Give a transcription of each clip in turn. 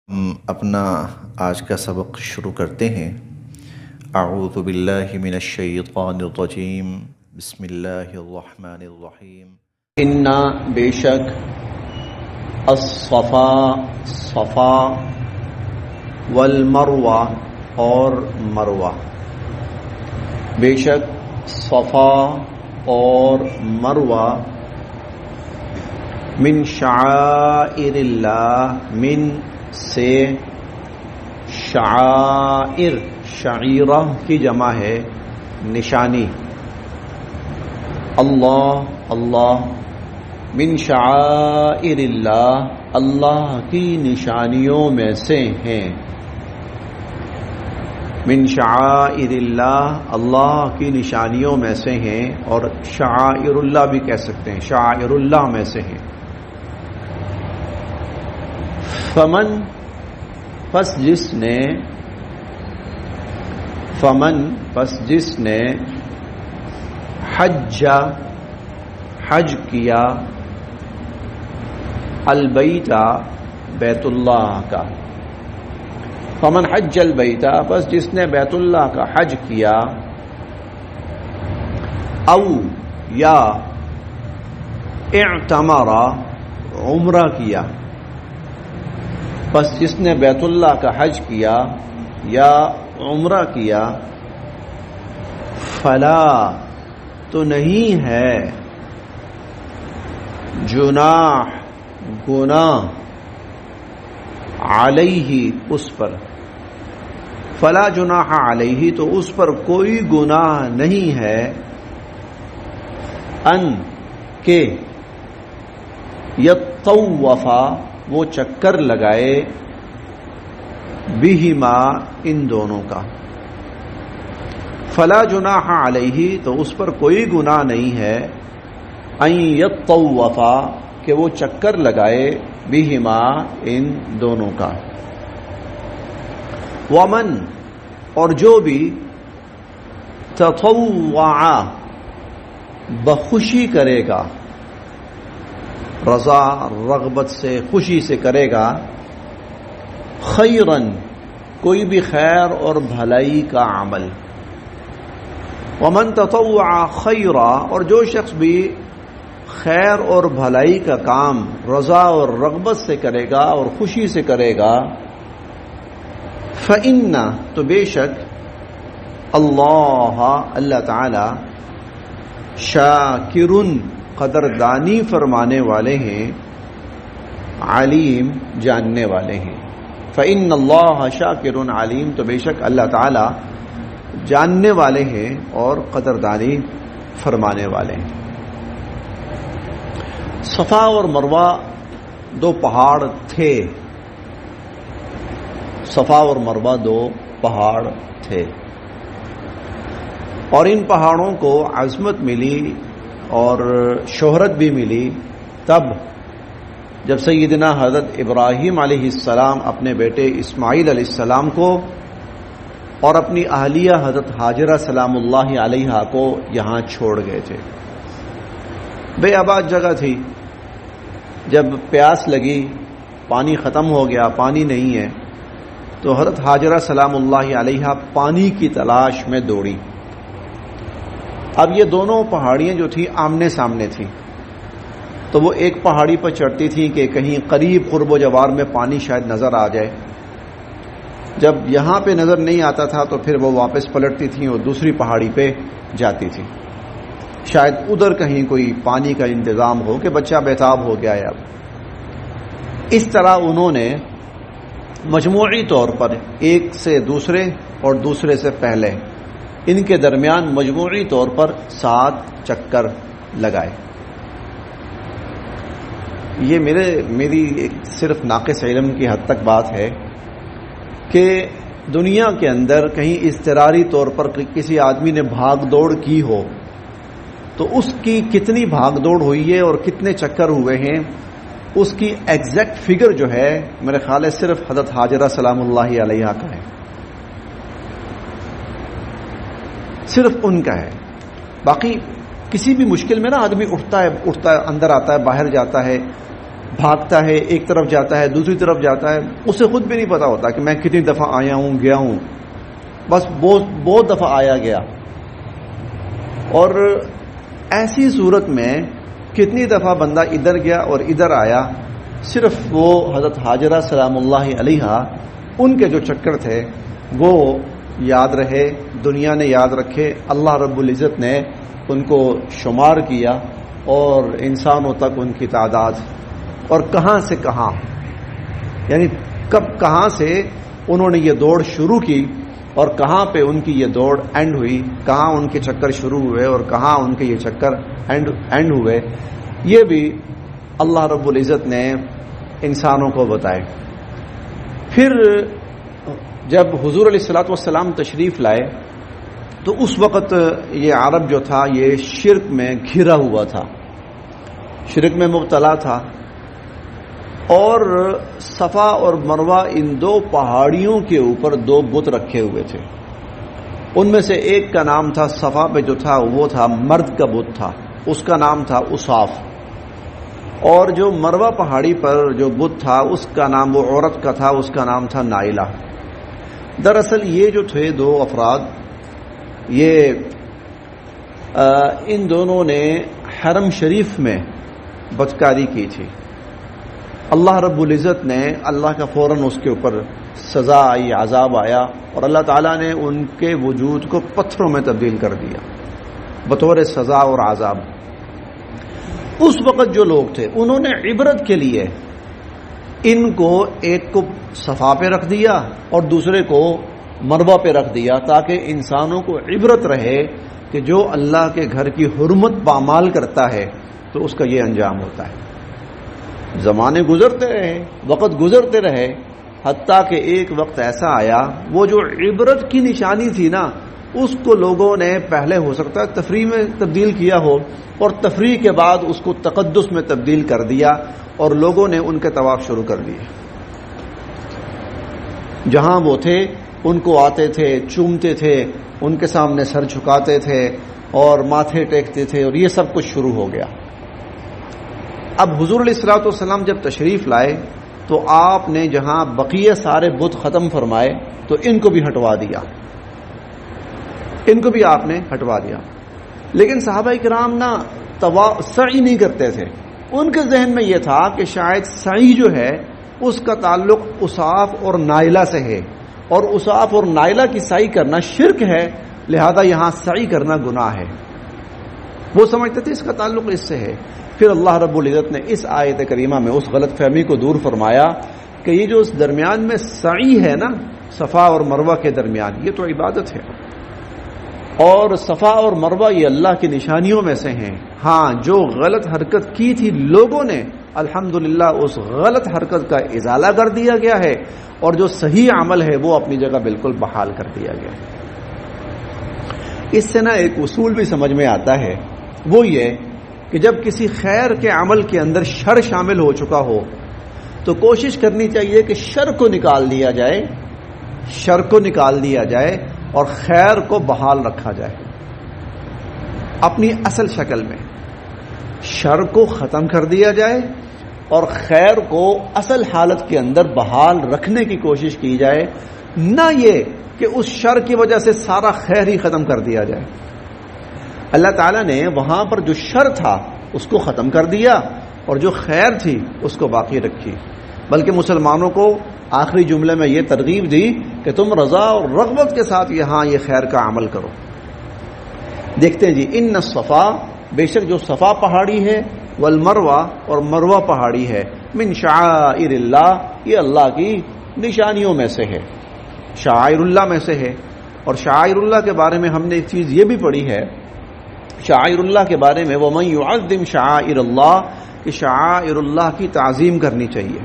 ہم اپنا آج کا سبق شروع کرتے ہیں۔ اعوذ باللہ من الشیطان الرجیم، بسم اللہ الرحمن الرحیم۔ انا بے شک الصفا صفا والمروہ اور مروہ، بے شک صفا اور مروہ من شعائر اللہ، من سے شعائر، شعیرہ کی جمع ہے نشانی، اللہ من شعائر اللہ، اللہ کی نشانیوں میں سے ہیں، من شعائر اللہ، اللہ کی نشانیوں میں سے ہیں، اور شعائر اللہ بھی کہہ سکتے ہیں، شعائر اللہ میں سے ہیں۔ فمن پس جس نے حج کیا البیتا بیت اللہ کا، فمن حج البیتا پس جس نے بیت اللہ کا حج کیا، او یا اعتمر عمرہ کیا، پس جس نے بیت اللہ کا حج کیا یا عمرہ کیا، فلا تو نہیں ہے جناح گناہ علیہ اس پر، فلا جناح علیہ تو اس پر کوئی گناہ نہیں ہے، ان کہ یطوفا وہ چکر لگائے، بہما ان دونوں کا، فلا جناح علیہ تو اس پر کوئی گناہ نہیں ہے، ان یطوفا کہ وہ چکر لگائے، بہما ان دونوں کا، ومن اور جو بھی تطوع بخوشی کرے گا، رضا رغبت سے خوشی سے کرے گا، خیرن کوئی بھی خیر اور بھلائی کا عمل، ومن تطوع خیرا اور جو شخص بھی خیر اور بھلائی کا کام رضا اور رغبت سے کرے گا اور خوشی سے کرے گا، فإن تو بے شک اللہ تعالی شاکرن قدردانی فرمانے والے ہیں، علیم جاننے والے ہیں، فإن اللہ شاکر علیم تو بے شک اللہ تعالی جاننے والے ہیں اور قدردانی فرمانے والے ہیں۔ صفا اور مروہ دو پہاڑ تھے، صفا اور مروہ دو پہاڑ تھے، اور ان پہاڑوں کو عظمت ملی اور شہرت بھی ملی تب جب سیدنا حضرت ابراہیم علیہ السلام اپنے بیٹے اسماعیل علیہ السلام کو اور اپنی اہلیہ حضرت ہاجرہ سلام اللہ علیہا کو یہاں چھوڑ گئے تھے۔ بے آباد جگہ تھی، جب پیاس لگی، پانی ختم ہو گیا، پانی نہیں ہے، تو حضرت ہاجرہ سلام اللہ علیہا پانی کی تلاش میں دوڑی۔ اب یہ دونوں پہاڑیاں جو تھیں آمنے سامنے تھیں، تو وہ ایک پہاڑی پر چڑھتی تھیں کہ کہیں قریب قرب و جوار میں پانی شاید نظر آ جائے، جب یہاں پہ نظر نہیں آتا تھا تو پھر وہ واپس پلٹتی تھیں اور دوسری پہاڑی پہ جاتی تھیں، شاید ادھر کہیں کوئی پانی کا انتظام ہو کہ بچہ بےتاب ہو گیا ہے۔ اب اس طرح انہوں نے مجموعی طور پر ایک سے دوسرے اور دوسرے سے پہلے ان کے درمیان مجموعی طور پر 7 چکر لگائے۔ یہ میری ایک صرف ناقص علم کی حد تک بات ہے کہ دنیا کے اندر کہیں اضطراری طور پر کسی آدمی نے بھاگ دوڑ کی ہو تو اس کی کتنی بھاگ دوڑ ہوئی ہے اور کتنے چکر ہوئے ہیں، اس کی ایگزیکٹ فگر جو ہے میرے خیال ہے صرف حضرت ہاجرہ سلام اللہ علیہا کا ہے، صرف ان کا ہے۔ باقی کسی بھی مشکل میں نا آدمی اٹھتا ہے اندر آتا ہے باہر جاتا ہے، بھاگتا ہے، ایک طرف جاتا ہے، دوسری طرف جاتا ہے، اسے خود بھی نہیں پتا ہوتا کہ میں کتنی دفعہ آیا ہوں گیا ہوں، بس بہت دفعہ آیا گیا. اور ایسی صورت میں کتنی دفعہ بندہ ادھر گیا اور ادھر آیا، صرف وہ حضرت حاجرہ سلام اللہ علیہا ان کے جو چکر تھے وہ یاد رہے، دنیا نے یاد رکھے، اللہ رب العزت نے ان کو شمار کیا اور انسانوں تک ان کی تعداد، اور کہاں سے کہاں، یعنی کہاں سے انہوں نے یہ دوڑ شروع کی اور کہاں پہ ان کی یہ دوڑ اینڈ ہوئی، کہاں ان کے چکر شروع ہوئے اور کہاں ان کے یہ چکر اینڈ ہوئے، یہ بھی اللہ رب العزت نے انسانوں کو بتائے. پھر جب حضور علیہ الصلوۃ والسلام تشریف لائے تو اس وقت یہ عرب جو تھا یہ شرک میں گھرا ہوا تھا، شرک میں مبتلا تھا، اور صفا اور مروہ ان دو پہاڑیوں کے اوپر دو بت رکھے ہوئے تھے. ان میں سے ایک کا نام تھا، صفا پہ جو تھا وہ تھا مرد کا بت تھا، اس کا نام تھا اصاف، اور جو مروہ پہاڑی پر جو بت تھا اس کا نام وہ عورت کا تھا، اس کا نام تھا نائلہ. دراصل یہ جو تھے دو افراد، یہ ان دونوں نے حرم شریف میں بدکاری کی تھی. اللہ رب العزت نے، اللہ کا فوراً اس کے اوپر سزا آئی، عذاب آیا، اور اللہ تعالیٰ نے ان کے وجود کو پتھروں میں تبدیل کر دیا بطور سزا اور عذاب. اس وقت جو لوگ تھے انہوں نے عبرت کے لیے ان کو ایک کو صفا پہ رکھ دیا اور دوسرے کو مروہ پہ رکھ دیا، تاکہ انسانوں کو عبرت رہے کہ جو اللہ کے گھر کی حرمت پامال کرتا ہے تو اس کا یہ انجام ہوتا ہے. زمانے گزرتے رہے، وقت گزرتے رہے، حتیٰ کہ ایک وقت ایسا آیا وہ جو عبرت کی نشانی تھی نا، اس کو لوگوں نے پہلے ہو سکتا ہے تفریح میں تبدیل کیا ہو، اور تفریح کے بعد اس کو تقدس میں تبدیل کر دیا، اور لوگوں نے ان کے طواف شروع کر دیے. جہاں وہ تھے ان کو آتے تھے، چومتے تھے، ان کے سامنے سر جھکاتے تھے اور ماتھے ٹیکتے تھے، اور یہ سب کچھ شروع ہو گیا. اب حضور علیہ الصلوۃ والسلام جب تشریف لائے تو آپ نے جہاں بقیہ سارے بت ختم فرمائے تو ان کو بھی ہٹوا دیا، ان کو بھی آپ نے ہٹوا دیا. لیکن صحابہ کرام نا سعی نہیں کرتے تھے. ان کے ذہن میں یہ تھا کہ شاید سعی جو ہے اس کا تعلق اصاف اور نائلہ سے ہے، اور اصاف اور نائلہ کی سعی کرنا شرک ہے، لہذا یہاں سعی کرنا گناہ ہے. وہ سمجھتے تھے اس کا تعلق اس سے ہے. پھر اللہ رب العزت نے اس آیت کریمہ میں اس غلط فہمی کو دور فرمایا کہ یہ جو اس درمیان میں سعی ہے نا، صفا اور مروہ کے درمیان، یہ تو عبادت ہے، اور صفا اور مروہ یہ اللہ کی نشانیوں میں سے ہیں. ہاں جو غلط حرکت کی تھی لوگوں نے، الحمدللہ اس غلط حرکت کا ازالہ کر دیا گیا ہے، اور جو صحیح عمل ہے وہ اپنی جگہ بالکل بحال کر دیا گیا ہے. اس سے نا ایک اصول بھی سمجھ میں آتا ہے، وہ یہ کہ جب کسی خیر کے عمل کے اندر شر شامل ہو چکا ہو تو کوشش کرنی چاہیے کہ شر کو نکال دیا جائے، شر کو نکال دیا جائے اور خیر کو بحال رکھا جائے. اپنی اصل شکل میں شر کو ختم کر دیا جائے اور خیر کو اصل حالت کے اندر بحال رکھنے کی کوشش کی جائے، نہ یہ کہ اس شر کی وجہ سے سارا خیر ہی ختم کر دیا جائے. اللہ تعالیٰ نے وہاں پر جو شر تھا اس کو ختم کر دیا اور جو خیر تھی اس کو باقی رکھی، بلکہ مسلمانوں کو آخری جملے میں یہ ترغیب دی کہ تم رضا اور رغبت کے ساتھ یہاں یہ خیر کا عمل کرو. دیکھتے ہیں جی، ان الصفا، بے شک جو صفا پہاڑی ہے، والمروہ اور مروہ پہاڑی ہے، من شعائر اللہ، یہ اللہ کی نشانیوں میں سے ہے، شعائر اللہ میں سے ہے. اور شعائر اللہ کے بارے میں ہم نے ایک چیز یہ بھی پڑھی ہے، شعائر اللہ کے بارے میں وَمَن يُعَظِّمْ شَعَائِرَ اللَّهِ، کہ شعائر اللہ کی تعظیم کرنی چاہیے.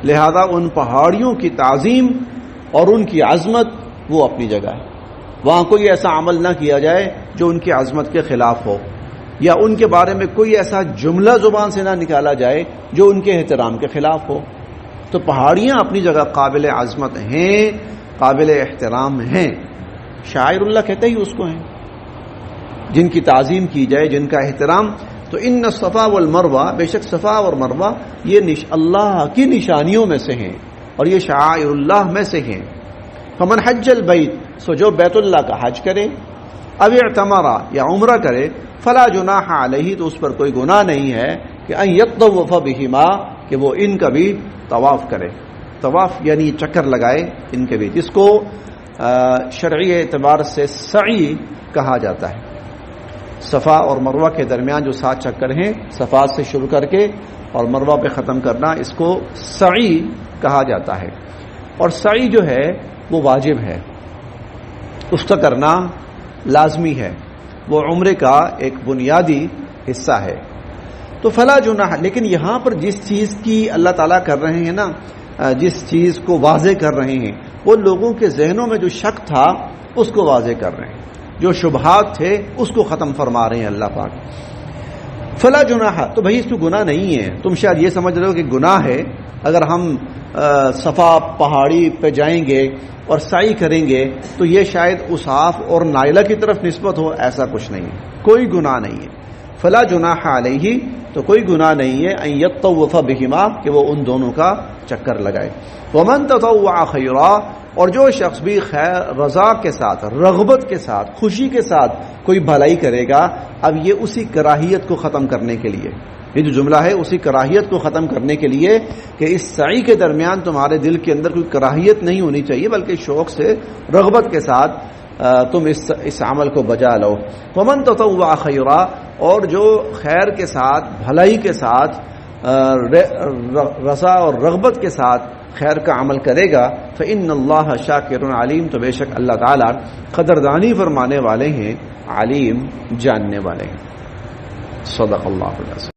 لہذا ان پہاڑیوں کی تعظیم اور ان کی عظمت وہ اپنی جگہ ہے. وہاں کوئی ایسا عمل نہ کیا جائے جو ان کی عظمت کے خلاف ہو، یا ان کے بارے میں کوئی ایسا جملہ زبان سے نہ نکالا جائے جو ان کے احترام کے خلاف ہو. تو پہاڑیاں اپنی جگہ قابل عظمت ہیں، قابل احترام ہیں. شاعر اللہ کہتے ہی اس کو ہیں جن کی تعظیم کی جائے، جن کا احترام تو ان الصفا والمروہ، بے شک صفا اور مروہ یہ اللہ کی نشانیوں میں سے ہیں اور یہ شعائر اللہ میں سے ہیں. فمن حج البیت، سو جو بیت اللہ کا حج کرے، او اعتمر یا عمرہ کرے، فلا جناح علیہ، تو اس پر کوئی گناہ نہیں ہے کہ ان یطوف بہما، کہ وہ ان کا بھی طواف کرے. طواف یعنی چکر لگائے ان کے بھی، جس کو شرعی اعتبار سے سعی کہا جاتا ہے. صفا اور مروہ کے درمیان جو 7 چکر ہیں، صفا سے شروع کر کے اور مروہ پہ ختم کرنا، اس کو سعی کہا جاتا ہے. اور سعی جو ہے وہ واجب ہے، اس کا کرنا لازمی ہے، وہ عمرے کا ایک بنیادی حصہ ہے. تو فلا جناح، لیکن یہاں پر جس چیز کی اللہ تعالیٰ کر رہے ہیں نا، جس چیز کو واضح کر رہے ہیں، وہ لوگوں کے ذہنوں میں جو شک تھا اس کو واضح کر رہے ہیں، جو شبہات تھے اس کو ختم فرما رہے ہیں اللہ پاک. فلا جناح، تو بھائی اس کو گناہ نہیں ہے. تم شاید یہ سمجھ رہے ہو کہ گناہ ہے اگر ہم صفا پہاڑی پہ جائیں گے اور سعی کریں گے تو یہ شاید اسعاف اور نائلہ کی طرف نسبت ہو. ایسا کچھ نہیں ہے، کوئی گناہ نہیں ہے. فلا جناح علیہ، تو کوئی گناہ نہیں ہے ان یطوف بہما، کہ وہ ان دونوں کا چکر لگائے. ومن تطوع خیرا، اور جو شخص بھی خیر رضا کے ساتھ، رغبت کے ساتھ، خوشی کے ساتھ کوئی بھلائی کرے گا. اب یہ اسی کراہیت کو ختم کرنے کے لیے، یہ جو جملہ ہے اسی کراہیت کو ختم کرنے کے لیے کہ اس سعی کے درمیان تمہارے دل کے اندر کوئی کراہیت نہیں ہونی چاہیے، بلکہ شوق سے، رغبت کے ساتھ تم اس عمل کو بجا لو. ومن تطوع خیرا، اور جو خیر کے ساتھ، بھلائی کے ساتھ، رضا اور رغبت کے ساتھ خیر کا عمل کرے گا، فإن اللہ شاکر علیم، تو بے شک اللہ تعالیٰ قدردانی فرمانے والے ہیں، علیم جاننے والے ہیں. صدق اللہ العظیم.